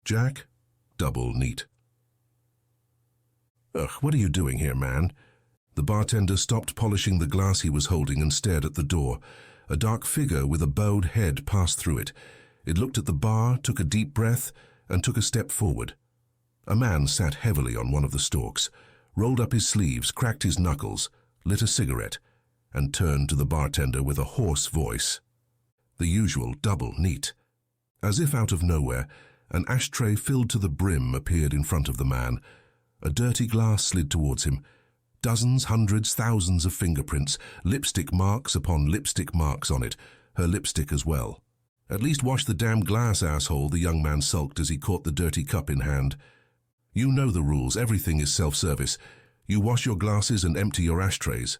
Jack, double neat. Ugh, what are you doing here, man? The bartender stopped polishing the glass he was holding and stared at the door. A dark figure with a bowed head passed through it. It looked at the bar, took a deep breath, and took a step forward. A man sat heavily on one of the stalks, rolled up his sleeves, cracked his knuckles, lit a cigarette, and turned to the bartender with a hoarse voice. The usual double neat. As if out of nowhere, an ashtray filled to the brim appeared in front of the man. A dirty glass slid towards him. Dozens, hundreds, thousands of fingerprints, lipstick marks upon lipstick marks on it, her lipstick as well. At least wash the damn glass, asshole, the young man sulked as he caught the dirty cup in hand. You know the rules, everything is self-service. You wash your glasses and empty your ashtrays.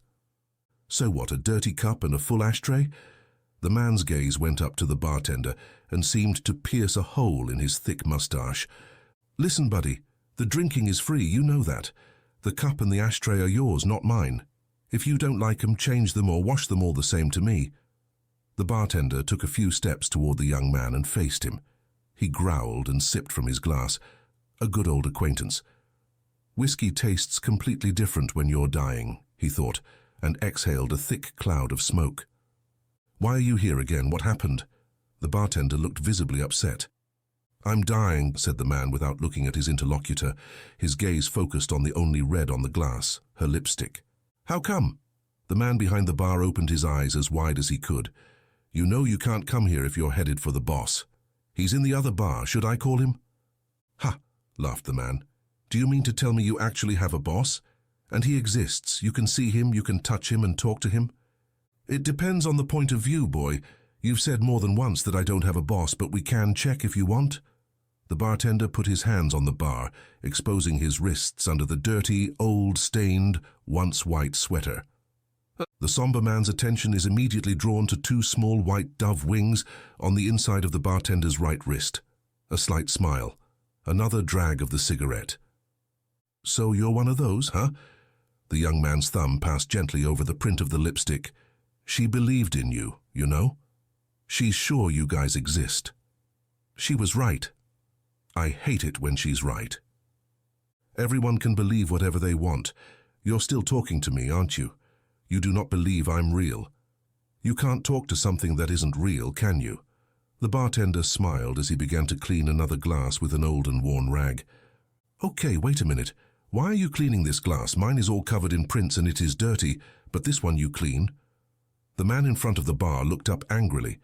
So what, a dirty cup and a full ashtray? The man's gaze went up to the bartender and seemed to pierce a hole in his thick mustache. Listen, buddy, the drinking is free, you know that. The cup and the ashtray are yours, not mine. If you don't like them, change them or wash them all the same to me. The bartender took a few steps toward the young man and faced him. He growled and sipped from his glass. A good old acquaintance. Whiskey tastes completely different when you're dying, he thought, and exhaled a thick cloud of smoke. Why are you here again? What happened? The bartender looked visibly upset. I'm dying, said the man without looking at his interlocutor, his gaze focused on the only red on the glass, her lipstick. How come? The man behind the bar opened his eyes as wide as he could. You know you can't come here if you're headed for the boss. He's in the other bar. Should I call him? Ha, laughed the man. Do you mean to tell me you actually have a boss? And he exists. You can see him, you can touch him and talk to him? It depends on the point of view, boy. You've said more than once that I don't have a boss, but we can check if you want. The bartender put his hands on the bar, exposing his wrists under the dirty, old-stained, once-white sweater. The somber man's attention is immediately drawn to two small white dove wings on the inside of the bartender's right wrist. A slight smile. Another drag of the cigarette. So you're one of those, huh? The young man's thumb passed gently over the print of the lipstick. She believed in you, you know? She's sure you guys exist. She was right. I hate it when she's right. Everyone can believe whatever they want. You're still talking to me, aren't you? You do not believe I'm real. You can't talk to something that isn't real, can you? The bartender smiled as he began to clean another glass with an old and worn rag. Okay, wait a minute. Why are you cleaning this glass? Mine is all covered in prints and it is dirty, but this one you clean. The man in front of the bar looked up angrily.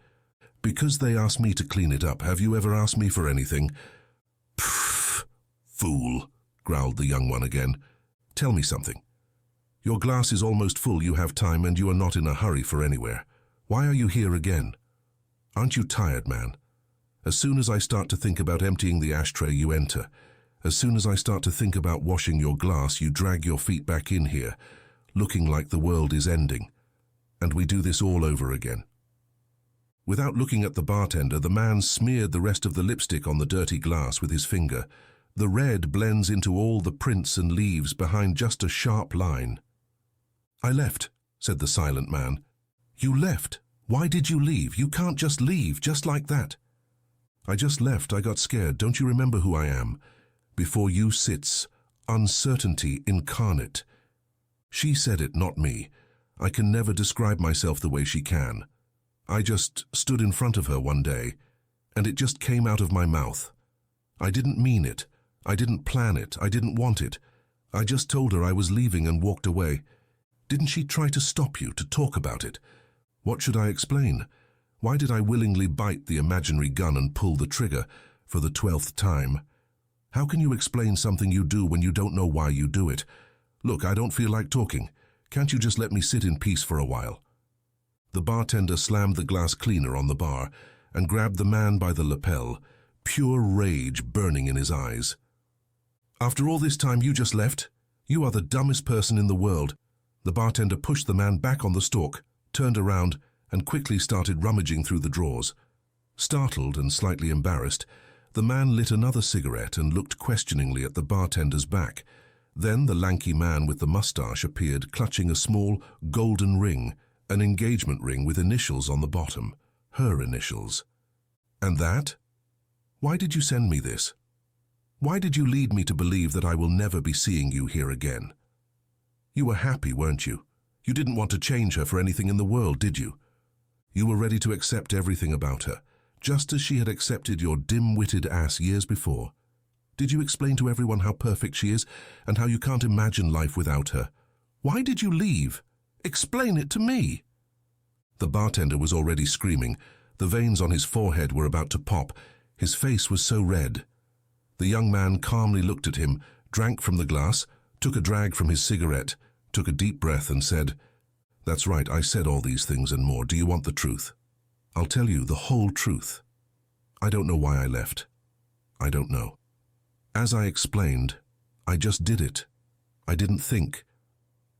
Because they asked me to clean it up, have you ever asked me for anything? Pfft, fool, growled the young one again. Tell me something. Your glass is almost full, you have time, and you are not in a hurry for anywhere. Why are you here again? Aren't you tired, man? As soon as I start to think about emptying the ashtray, you enter. As soon as I start to think about washing your glass, you drag your feet back in here, looking like the world is ending. And we do this all over again. Without looking at the bartender, the man smeared the rest of the lipstick on the dirty glass with his finger. The red blends into all the prints and leaves behind just a sharp line. I left, said the silent man. You left? Why did you leave? You can't just leave, just like that. I just left. I got scared. Don't you remember who I am? Before you sits uncertainty incarnate. She said it, not me. I can never describe myself the way she can. I just stood in front of her one day, and it just came out of my mouth. I didn't mean it. I didn't plan it. I didn't want it. I just told her I was leaving and walked away. Didn't she try to stop you, to talk about it? What should I explain? Why did I willingly bite the imaginary gun and pull the trigger for the 12th time? How can you explain something you do when you don't know why you do it? Look, I don't feel like talking. Can't you just let me sit in peace for a while? The bartender slammed the glass cleaner on the bar and grabbed the man by the lapel, pure rage burning in his eyes. After all this time, you just left? You are the dumbest person in the world. The bartender pushed the man back on the stalk, turned around, and quickly started rummaging through the drawers. Startled and slightly embarrassed, the man lit another cigarette and looked questioningly at the bartender's back. Then the lanky man with the mustache appeared, clutching a small golden ring, an engagement ring with initials on the bottom, her initials. And that? Why did you send me this? Why did you lead me to believe that I will never be seeing you here again? You were happy, weren't you? You didn't want to change her for anything in the world, did you? You were ready to accept everything about her, just as she had accepted your dim-witted ass years before. Did you explain to everyone how perfect she is and how you can't imagine life without her? Why did you leave? Explain it to me. The bartender was already screaming. The veins on his forehead were about to pop. His face was so red. The young man calmly looked at him, drank from the glass, took a drag from his cigarette, took a deep breath and said, "That's right, I said all these things and more. Do you want the truth? I'll tell you the whole truth. I don't know why I left. I don't know. As I explained, I just did it. I didn't think.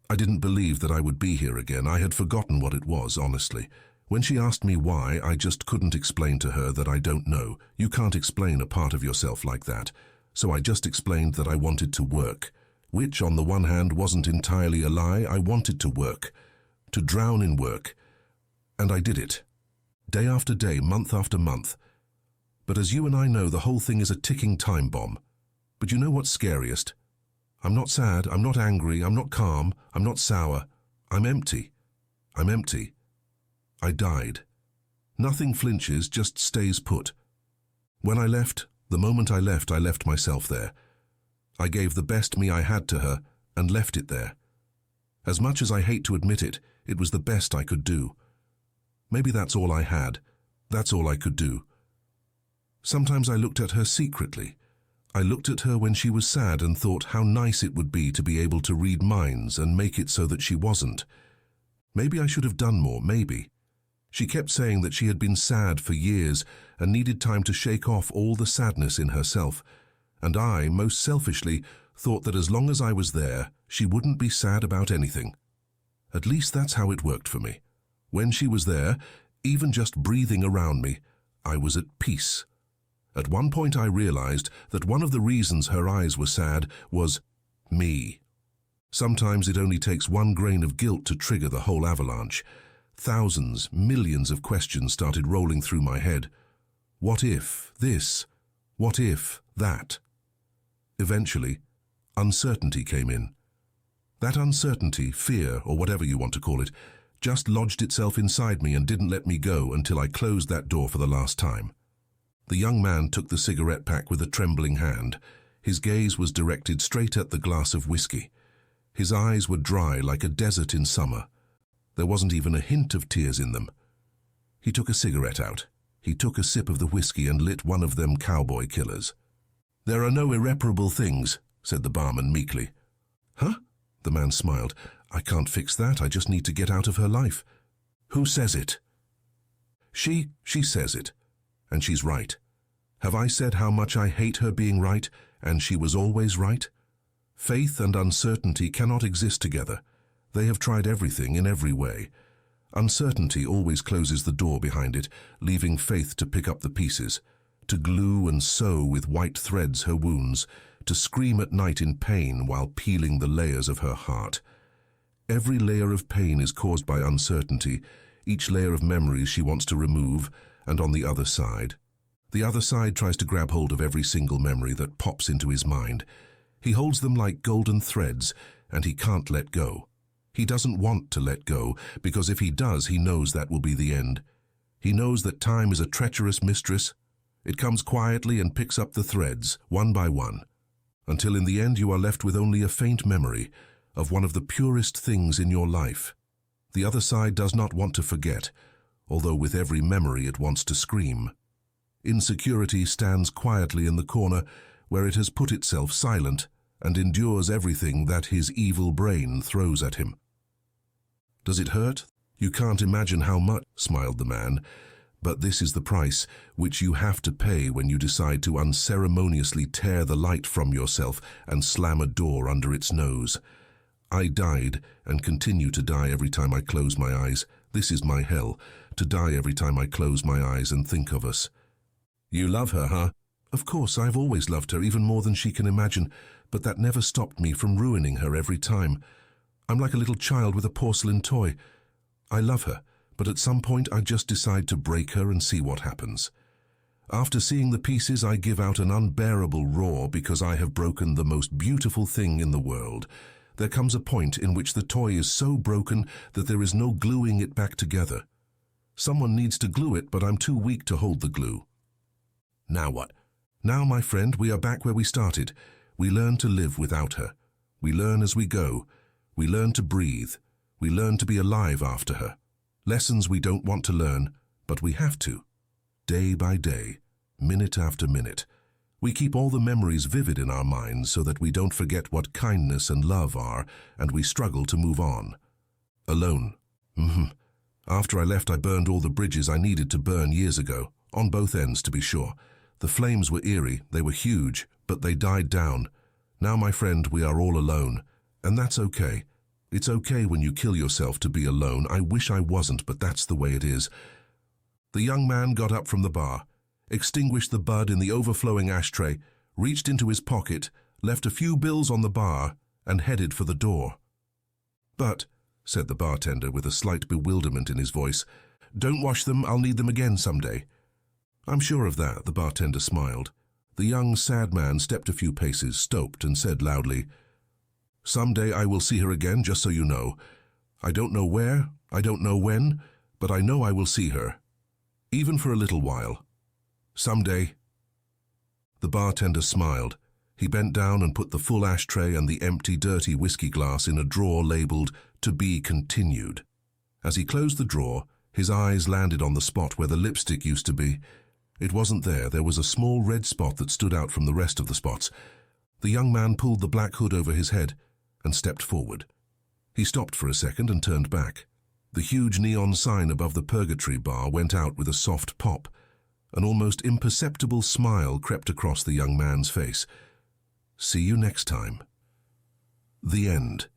I didn't believe that I would be here again. I had forgotten what it was, honestly. When she asked me why, I just couldn't explain to her that I don't know. You can't explain a part of yourself like that. So I just explained that I wanted to work, which on the one hand wasn't entirely a lie. I wanted to work, to drown in work. And I did it. Day after day, month after month. But as you and I know, the whole thing is a ticking time bomb. But you know what's scariest? I'm not sad, I'm not angry, I'm not calm, I'm not sour. I'm empty. I'm empty. I died. Nothing flinches, just stays put. When I left, the moment I left myself there. I gave the best me I had to her and left it there. As much as I hate to admit it, it was the best I could do. Maybe that's all I had. That's all I could do. Sometimes I looked at her secretly. I looked at her when she was sad and thought how nice it would be to be able to read minds and make it so that she wasn't. Maybe I should have done more, maybe. She kept saying that she had been sad for years and needed time to shake off all the sadness in herself. And I, most selfishly, thought that as long as I was there, she wouldn't be sad about anything. At least that's how it worked for me. When she was there, even just breathing around me, I was at peace. At one point I realized that one of the reasons her eyes were sad was me. Sometimes it only takes one grain of guilt to trigger the whole avalanche. Thousands, millions of questions started rolling through my head. What if this? What if that? Eventually, uncertainty came in. That uncertainty, fear, or whatever you want to call it, just lodged itself inside me and didn't let me go until I closed that door for the last time. The young man took the cigarette pack with a trembling hand. His gaze was directed straight at the glass of whiskey. His eyes were dry like a desert in summer. There wasn't even a hint of tears in them. He took a cigarette out. He took a sip of the whiskey and lit one of them cowboy killers. "There are no irreparable things," said the barman meekly. "Huh?" The man smiled. "I can't fix that. I just need to get out of her life." "Who says it?" She says it. And she's right. Have I said how much I hate her being right, and she was always right? Faith and uncertainty cannot exist together. They have tried everything in every way. Uncertainty always closes the door behind it, leaving faith to pick up the pieces, to glue and sew with white threads her wounds, to scream at night in pain while peeling the layers of her heart. Every layer of pain is caused by uncertainty, each layer of memories she wants to remove, and on the other side tries to grab hold of every single memory that pops into his mind. He holds them like golden threads, and he can't let go. He doesn't want to let go, because if he does, he knows that will be the end. He knows that time is a treacherous mistress. It comes quietly and picks up the threads, one by one, until in the end you are left with only a faint memory of one of the purest things in your life. The other side does not want to forget, although with every memory it wants to scream. Insecurity stands quietly in the corner where it has put itself silent and endures everything that his evil brain throws at him. "Does it hurt? You can't imagine how much," smiled the man. "But this is the price which you have to pay when you decide to unceremoniously tear the light from yourself and slam a door under its nose. I died and continue to die every time I close my eyes. This is my hell, to die every time I close my eyes and think of us." "You love her, huh?" "Of course, I've always loved her, even more than she can imagine, but that never stopped me from ruining her every time. I'm like a little child with a porcelain toy. I love her, but at some point I just decide to break her and see what happens. After seeing the pieces, I give out an unbearable roar because I have broken the most beautiful thing in the world. There comes a point in which the toy is so broken that there is no gluing it back together. Someone needs to glue it, but I'm too weak to hold the glue. Now what? Now, my friend, we are back where we started. We learn to live without her. We learn as we go. We learn to breathe. We learn to be alive after her. Lessons we don't want to learn, but we have to. Day by day, minute after minute. We keep all the memories vivid in our minds so that we don't forget what kindness and love are, and we struggle to move on. Alone. After I left, I burned all the bridges I needed to burn years ago, on both ends to be sure. The flames were eerie, they were huge, but they died down. Now, my friend, we are all alone, and that's okay. It's okay when you kill yourself to be alone. I wish I wasn't, but that's the way it is. The young man got up from the bar, extinguished the bud in the overflowing ashtray, reached into his pocket, left a few bills on the bar, and headed for the door. "But," said the bartender with a slight bewilderment in his voice, "don't wash them, I'll need them again someday." "I'm sure of that," the bartender smiled. The young, sad man stepped a few paces, stooped, and said loudly, "Someday I will see her again, just so you know. I don't know where, I don't know when, but I know I will see her. Even for a little while. Someday." The bartender smiled. He bent down and put the full ashtray and the empty, dirty whiskey glass in a drawer labeled, "To be continued." As he closed the drawer, his eyes landed on the spot where the lipstick used to be. It wasn't there. There was a small red spot that stood out from the rest of the spots. The young man pulled the black hood over his head and stepped forward. He stopped for a second and turned back. The huge neon sign above the Purgatory bar went out with a soft pop. An almost imperceptible smile crept across the young man's face. "See you next time." The end.